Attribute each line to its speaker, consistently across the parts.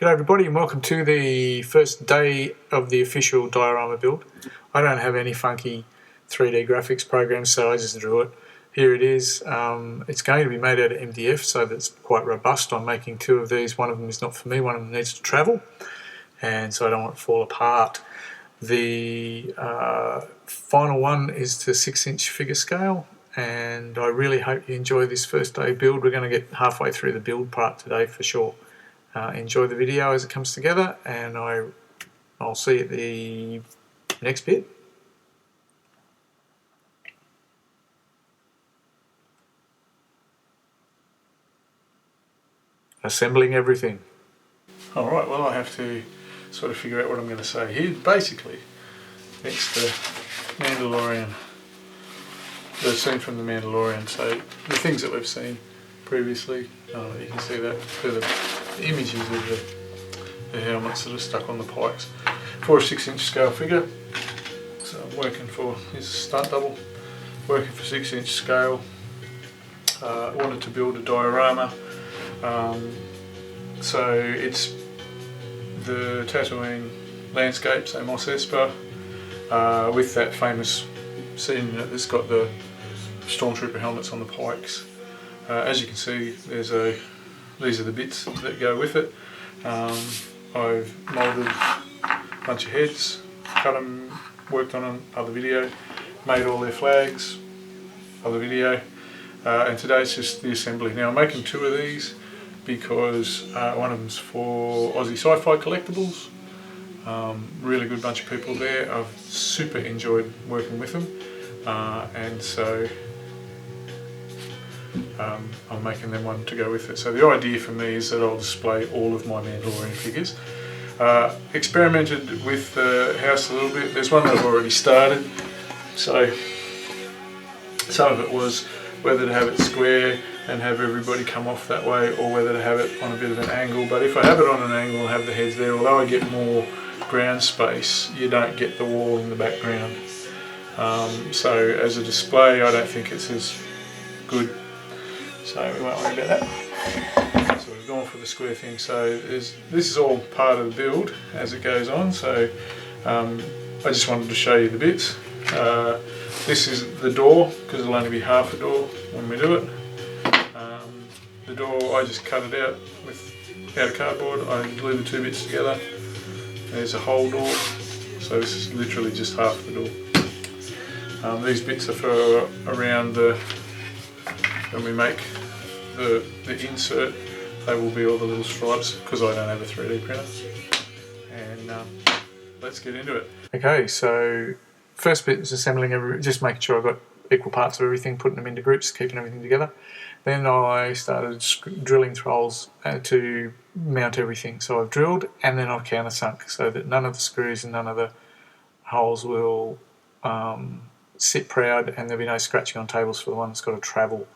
Speaker 1: G'day everybody and welcome to the first day of the official diorama build. I don't have any funky 3D graphics programs, so I just drew it. Here it is. It's going to be made out of MDF, so that's quite robust. I'm making two of these. One of them is not for me, one of them needs to travel, and so I don't want it to fall apart. The final one is to 6-inch figure scale, and I really hope you enjoy this first day build. We're going to get halfway through the build part today for sure. Enjoy the video as it comes together, and I'll see you at the next bit. Assembling everything. Alright, well I have to sort of figure out what I'm going to say here. Basically, it's the Mandalorian, the scene from the Mandalorian, so the things that we've seen previously, you can see that for the images of the helmets that are stuck on the pikes for a 6-inch scale figure. So I'm working for, here's a stunt double, working for 6-inch scale. Wanted to build a diorama, so it's the Tatooine landscape, so Mos Espa, with that famous scene that's got the stormtrooper helmets on the pikes. As you can see, these are the bits that go with it. I've moulded a bunch of heads, cut them, worked on them, other video, made all their flags, other video, and today it's just the assembly. Now I'm making two of these because one of them's for Aussie Syfi Collectables. Really good bunch of people there. I've super enjoyed working with them, and so I'm making them one to go with it. So the idea for me is that I'll display all of my Mandalorian figures. Experimented with the house a little bit. There's one that I've already started, so some of it was whether to have it square and have everybody come off that way, or whether to have it on a bit of an angle. But if I have it on an angle and have the heads there, although I get more ground space, you don't get the wall in the background. So as a display, I don't think it's as good. So we won't worry about that. So we've gone for the square thing. So this is all part of the build as it goes on. So I just wanted to show you the bits. This is the door, because it'll only be half a door when we do it. The door, I just cut it out of cardboard. I glue the two bits together. There's a whole door. So this is literally just half the door. These bits are for around when we make the insert, they will be all the little stripes, because I don't have a 3D printer. And let's get into it. Okay, so first bit is assembling just making sure I've got equal parts of everything, putting them into groups, keeping everything together. Then I started drilling holes to mount everything. So I've drilled and then I've countersunk so that none of the screws and none of the holes will sit proud, and there'll be no scratching on tables for the one that's got to travel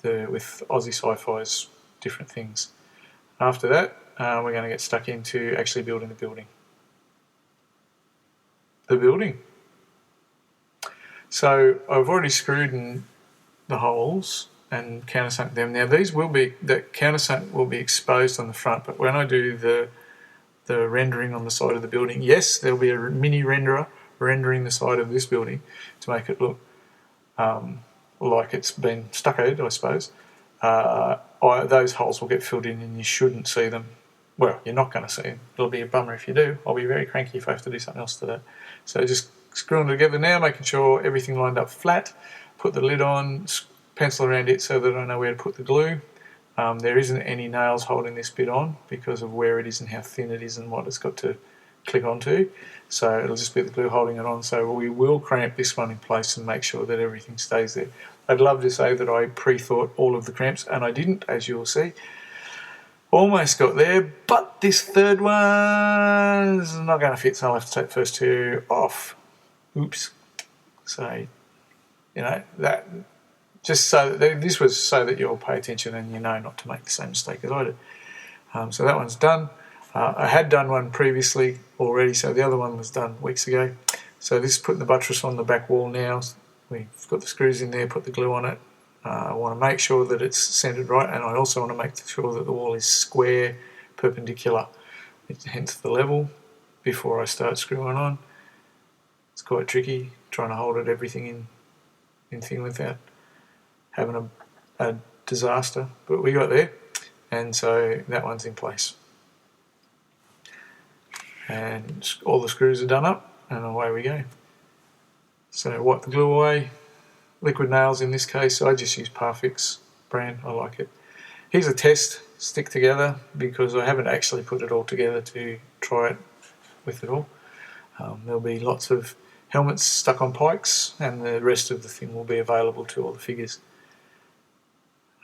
Speaker 1: with Aussie Syfi's different things. After that, we're going to get stuck into actually building the building. So I've already screwed in the holes and countersunk them. Now the countersunk will be exposed on the front, but when I do the rendering on the side of the building, yes, there'll be a mini renderer rendering the side of this building to make it look like it's been stuccoed, I suppose. Those holes will get filled in and you shouldn't see them. Well, you're not going to see them. It'll be a bummer if you do. I'll be very cranky if I have to do something else to that. So just screwing it together now, making sure everything lined up flat, put the lid on, pencil around it so that I know where to put the glue. There isn't any nails holding this bit on because of where it is and how thin it is and what it's got to click onto. So it'll just be the glue holding it on. So we will cramp this one in place and make sure that everything stays there. I'd love to say that I pre-thought all of the cramps, and I didn't, as you'll see. Almost got there, but this third one's not going to fit, so I'll have to take the first two off. Oops. So, you know, that just so that this was so that you'll pay attention and you know not to make the same mistake as I did. So that one's done. I had done one previously already, so the other one was done weeks ago. So this is putting the buttress on the back wall now. We've got the screws in there, put the glue on it. I want to make sure that it's centered right, and I also want to make sure that the wall is square, perpendicular, hence the level, before I start screwing on. It's quite tricky trying to hold everything in thing without having a disaster, but we got there, and so that one's in place. And all the screws are done up, and away we go. So wipe the glue away. Liquid nails in this case, I just use Parfix brand, I like it. Here's a test stick together, because I haven't actually put it all together to try it with it all. There'll be lots of helmets stuck on pikes, and the rest of the thing will be available to all the figures.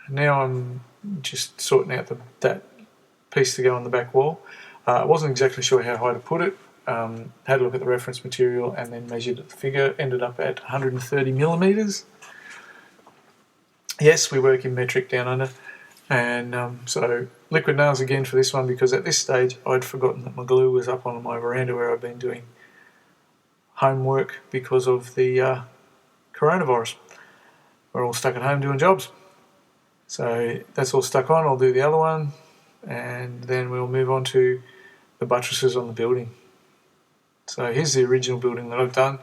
Speaker 1: Now I'm just sorting out that piece to go on the back wall. I wasn't exactly sure how high to put it. Had a look at the reference material and then measured the figure. Ended up at 130 millimeters. Yes, we work in metric down under. And so liquid nails again for this one, because at this stage I'd forgotten that my glue was up on my veranda where I've been doing homework because of the coronavirus. We're all stuck at home doing jobs. So that's all stuck on. I'll do the other one, and then we'll move on to the buttresses on the building. So here's the original building that I've done.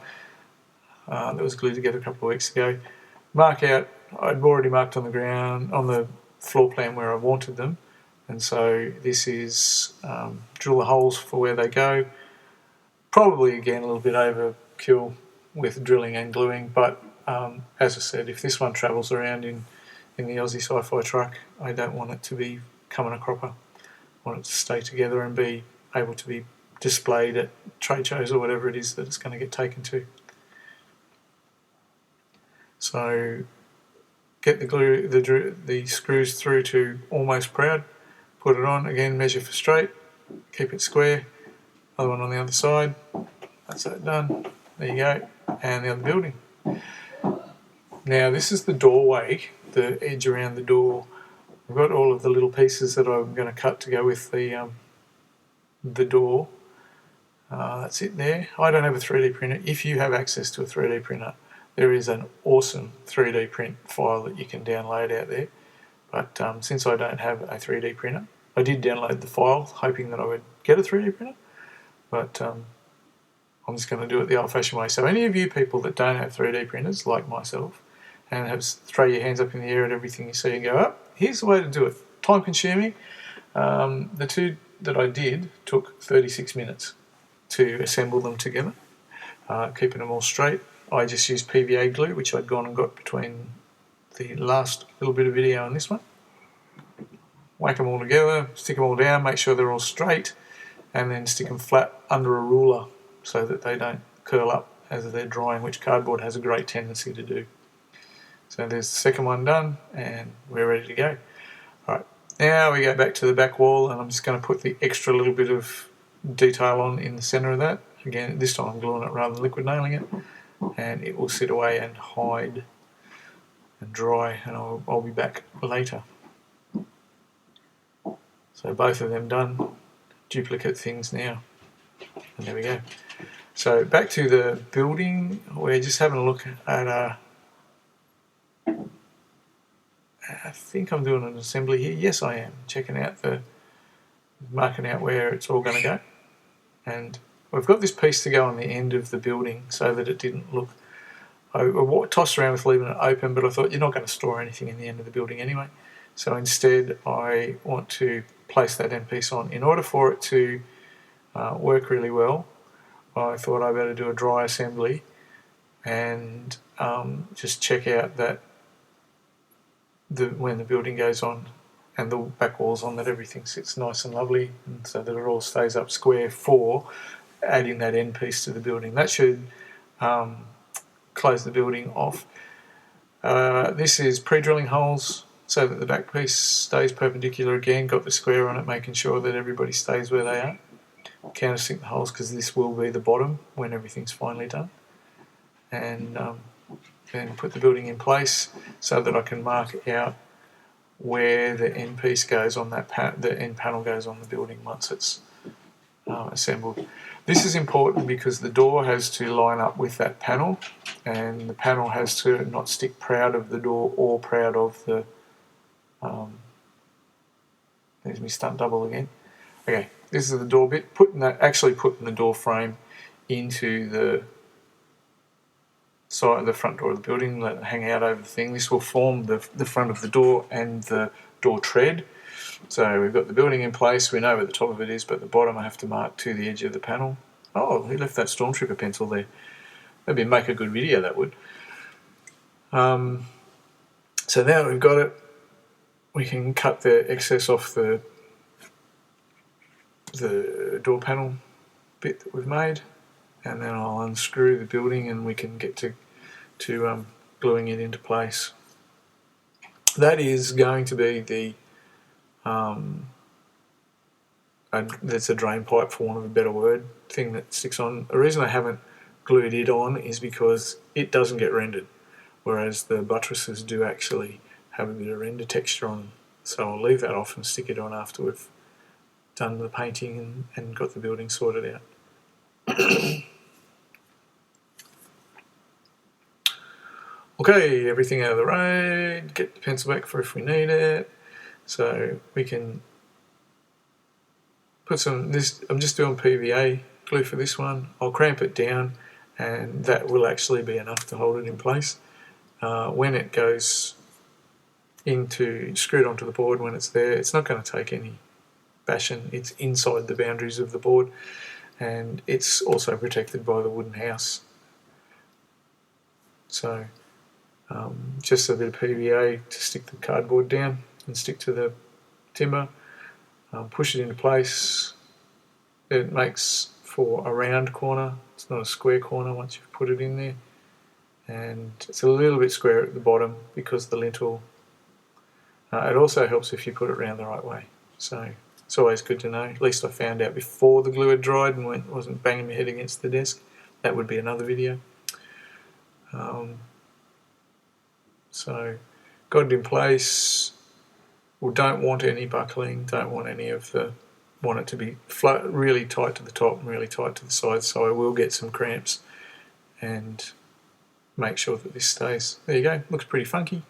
Speaker 1: That was glued together a couple of weeks ago. Mark out, I'd already marked on the ground, on the floor plan where I wanted them, and so this is drill the holes for where they go. Probably again a little bit overkill with drilling and gluing, but as I said, if this one travels around in the Aussie Syfi truck, I don't want it to be coming a cropper. I want it to stay together and be able to be displayed at trade shows or whatever it is that it's going to get taken to. So get the glue, the screws through to almost proud, put it on, again measure for straight, keep it square, other one on the other side, that's that done, there you go, and the other building. Now this is the doorway, the edge around the door. I've got all of the little pieces that I'm going to cut to go with the door. That's it there. I don't have a 3D printer. If you have access to a 3D printer, there is an awesome 3D print file that you can download out there. But since I don't have a 3D printer, I did download the file hoping that I would get a 3D printer, but I'm just going to do it the old-fashioned way. So any of you people that don't have 3D printers, like myself, and throw your hands up in the air at everything you see and go, oh, here's the way to do it. Time consuming. The two that I did took 36 minutes to assemble them together, keeping them all straight. I just used PVA glue, which I'd gone and got between the last little bit of video and this one. Whack them all together, stick them all down, make sure they're all straight, and then stick them flat under a ruler so that they don't curl up as they're drying, which cardboard has a great tendency to do. So there's the second one done, and we're ready to go. Alright, now we go back to the back wall, and I'm just going to put the extra little bit of detail on in the centre of that. Again, this time I'm gluing it rather than liquid nailing it, and it will sit away and hide and dry, and I'll be back later. So both of them done, duplicate things now, and there we go. So back to the building, we're just having a look at I think I'm doing an assembly here. Yes, I am. Checking out marking out where it's all going to go. And we've got this piece to go on the end of the building so that it didn't look... I tossed around with leaving it open, but I thought you're not going to store anything in the end of the building anyway. So instead I want to place that end piece on. In order for it to work really well, I thought I better do a dry assembly and just check out that when the building goes on and the back wall's on, that everything sits nice and lovely, and so that it all stays up square for adding that end piece to the building. That should close the building off. This is pre-drilling holes so that the back piece stays perpendicular again, got the square on it, making sure that everybody stays where they are. Countersink the holes because this will be the bottom when everything's finally done. And then put the building in place so that I can mark out where the end piece goes on that the end panel goes on the building once it's assembled. This is important because the door has to line up with that panel, and the panel has to not stick proud of the door or proud of the there's me stunt double again, Okay, this is the door bit. Actually putting the door frame into the side of the front door of the building, let it hang out over the thing. This will form the front of the door and the door tread. So we've got the building in place, we know where the top of it is, but the bottom I have to mark to the edge of the panel. Oh, he left that Stormtrooper pencil there. That'd make a good video, that would. So now that we've got it, we can cut the excess off the door panel bit that we've made, and then I'll unscrew the building and we can get to gluing it into place. That is going to be the that's a drain pipe, for want of a better word, thing that sticks on. The reason I haven't glued it on is because it doesn't get rendered, whereas the buttresses do actually have a bit of render texture on them. So I'll leave that off and stick it on after we've done the painting and got the building sorted out. Okay, everything out of the road, get the pencil back for if we need it. So we can put I'm just doing PVA glue for this one. I'll cramp it down and that will actually be enough to hold it in place. When it goes screwed onto the board, when it's there, it's not going to take any bashing. It's inside the boundaries of the board, and it's also protected by the wooden house. So just a bit of PVA to stick the cardboard down and stick to the timber, push it into place. It makes for a round corner, it's not a square corner once you've put it in there, and it's a little bit square at the bottom because the lintel. It also helps if you put it around the right way, so it's always good to know. At least I found out before the glue had dried and wasn't banging my head against the desk. That would be another video. So got it in place. We don't want any buckling, don't want any of want it to be really tight to the top and really tight to the sides, so I will get some cramps and make sure that this stays. There you go, looks pretty funky.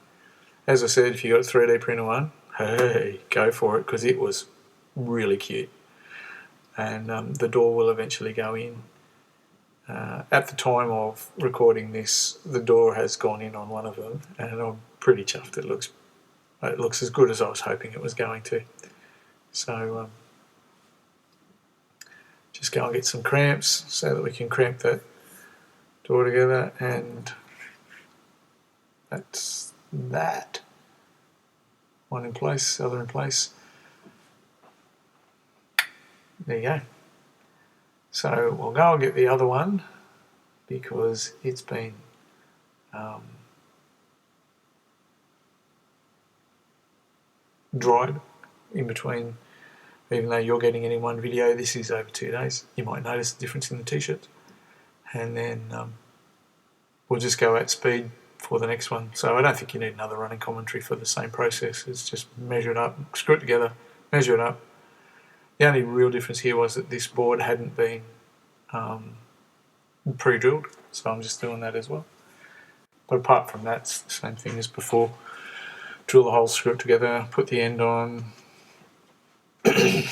Speaker 1: As I said, if you got a 3D printer one, hey, go for it, because it was really cute. And the door will eventually go in. At the time of recording this, the door has gone in on one of them, and I'm pretty chuffed. It looks as good as I was hoping it was going to. So just go and get some cramps so that we can cramp that door together, and that's that. One in place, other in place. There you go. So we'll go and get the other one because it's been dried in between. Even though you're getting it in one video, this is over 2 days. You might notice the difference in the t-shirts. And then we'll just go at speed for the next one. So I don't think you need another running commentary for the same process. It's just measure it up, screw it together, measure it up. The only real difference here was that this board hadn't been pre-drilled, so I'm just doing that as well. But apart from that, it's the same thing as before. Drill the holes, screw it together, put the end on,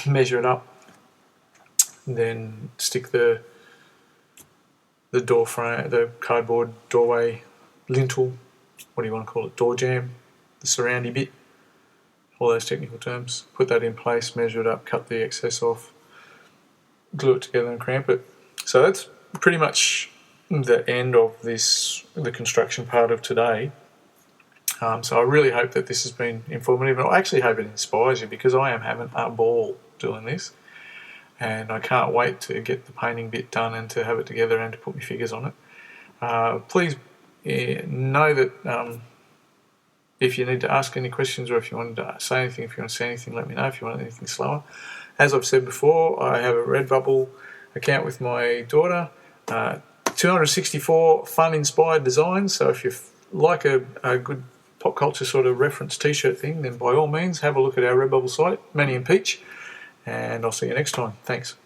Speaker 1: measure it up, then stick the door frame, the cardboard doorway lintel, what do you want to call it, door jamb, the surroundy bit, all those technical terms. Put that in place, measure it up, cut the excess off, glue it together and cramp it. So that's pretty much the end of the construction part of today. So I really hope that this has been informative, and I actually hope it inspires you, because I am having a ball doing this, and I can't wait to get the painting bit done and to have it together and to put my figures on it. Please know that if you need to ask any questions, or if you want to say anything, if you want to say anything, let me know. If you want anything slower, as I've said before, I have a Redbubble account with my daughter. 264 fun-inspired designs. So if you like a good pop culture sort of reference t-shirt thing, then by all means have a look at our Redbubble site, Manny and Peach, and I'll see you next time. Thanks.